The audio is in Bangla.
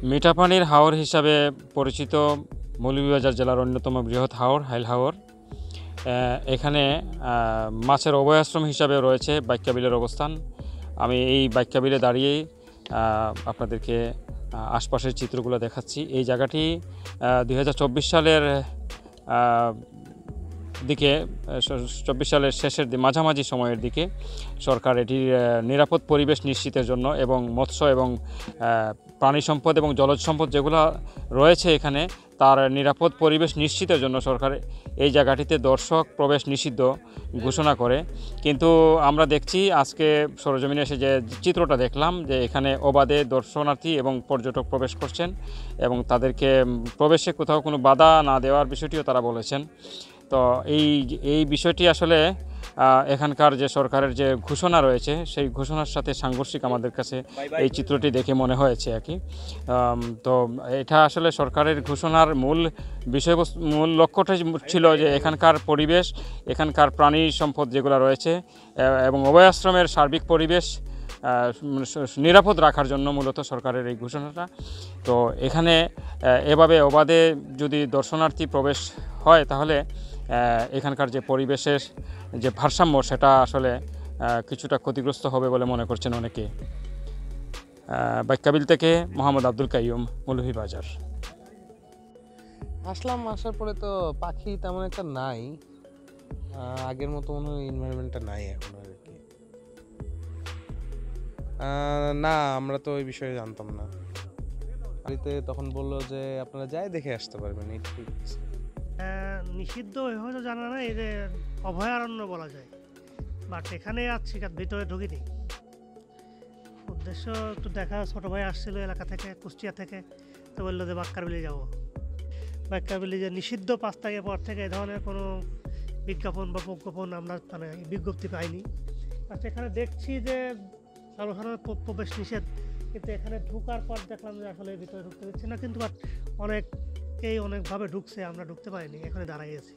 মিঠা পানির হাওর হিসাবে পরিচিত মৌলভীবাজার জেলার অন্যতম বৃহৎ হাওর হাইল হাওর। এখানে মাছের অভয়াশ্রম হিসাবে রয়েছে বাইক্যাবিলের অবস্থান। আমি এই বাইক্যাবিলে দাঁড়িয়েই আপনাদেরকে আশপাশের চিত্রগুলো দেখাচ্ছি। এই জায়গাটি 2024 সালের দিকে 24 সালের শেষের মাঝামাঝি সময়ের দিকে সরকার এটির নিরাপদ পরিবেশ নিশ্চিতের জন্য এবং মৎস্য এবং প্রাণী সম্পদ এবং জলজ সম্পদ যেগুলো রয়েছে এখানে তার নিরাপদ পরিবেশ নিশ্চিতের জন্য সরকার এই জায়গাটিতে দর্শক প্রবেশ নিষিদ্ধ ঘোষণা করে। কিন্তু আমরা দেখছি আজকে সরজমিনে এসে যে চিত্রটা দেখলাম যে এখানে অবাধে দর্শনার্থী এবং পর্যটক প্রবেশ করছেন এবং তাদেরকে প্রবেশে কোথাও কোনো বাধা না দেওয়ার বিষয়টিও তারা বলেছেন। তো এই বিষয়টি আসলে এখানকার যে সরকারের যে ঘোষণা রয়েছে সেই ঘোষণার সাথে সাংঘর্ষিক আমাদের কাছে এই চিত্রটি দেখে মনে হয়েছে আর কি। তো এটা আসলে সরকারের ঘোষণার মূল বিষয়বস্তু মূল লক্ষ্যটাই ছিল যে এখানকার পরিবেশ, এখানকার প্রাণী সম্পদ যেগুলো রয়েছে এবং অভয়াশ্রমের সার্বিক পরিবেশ নিরাপদ রাখার জন্য মূলত সরকারের এই ঘোষণাটা। তো এখানে এভাবে অবাধে যদি দর্শনার্থী প্রবেশ হয় তাহলে এখানকার যে পরিবেশের যে ভারসাম্য সেটা আসলে কিছুটা ক্ষতিগ্রস্ত হবে বলে মনে করছেন অনেকে। বাইক্যাবিল থেকে মোহাম্মদ আব্দুল কাইয়ুম, মৌলভীবাজার। আসার পরে তো পাখি তেমন একটা নাই, আগের মতো মনে হয় এনভায়রনমেন্টটা নাই এখন আর কি। না, আমরা তো ওই বিষয়ে জানতাম না। বাড়িতে তখন বললো যে আপনারা যাই দেখে আসতে পারবেন, এই ঠিক আছে। নিষিদ্ধ হয়তো জানা নাই, এই যে অভয়ারণ্য বলা যায়, বাট এখানে আছি, ভিতরে ঢুকিনি। উদ্দেশ্য একটু দেখা, ছোটো ভাই আসছিল এলাকা থেকে, কুষ্টিয়া থেকে, তো বললো যে বাক্কারবিলি যাবো। বাক্কারবিলি যে নিষিদ্ধ 5 তারিখের পর থেকে এই ধরনের কোনো বিজ্ঞাপন বা প্রজ্ঞাপন আমরা বিজ্ঞপ্তি পাইনি। আচ্ছা, এখানে দেখছি যে সর্বসাধারণ প্রবেশ নিষেধ, কিন্তু এখানে ঢুকার পর দেখলাম যে আসলে ভিতরে ঢুকতে দিচ্ছে না, কিন্তু বাট অনেকভাবে ঢুকছে, আমরা ঢুকতে পারিনি, এখানে দাঁড়াই আছি।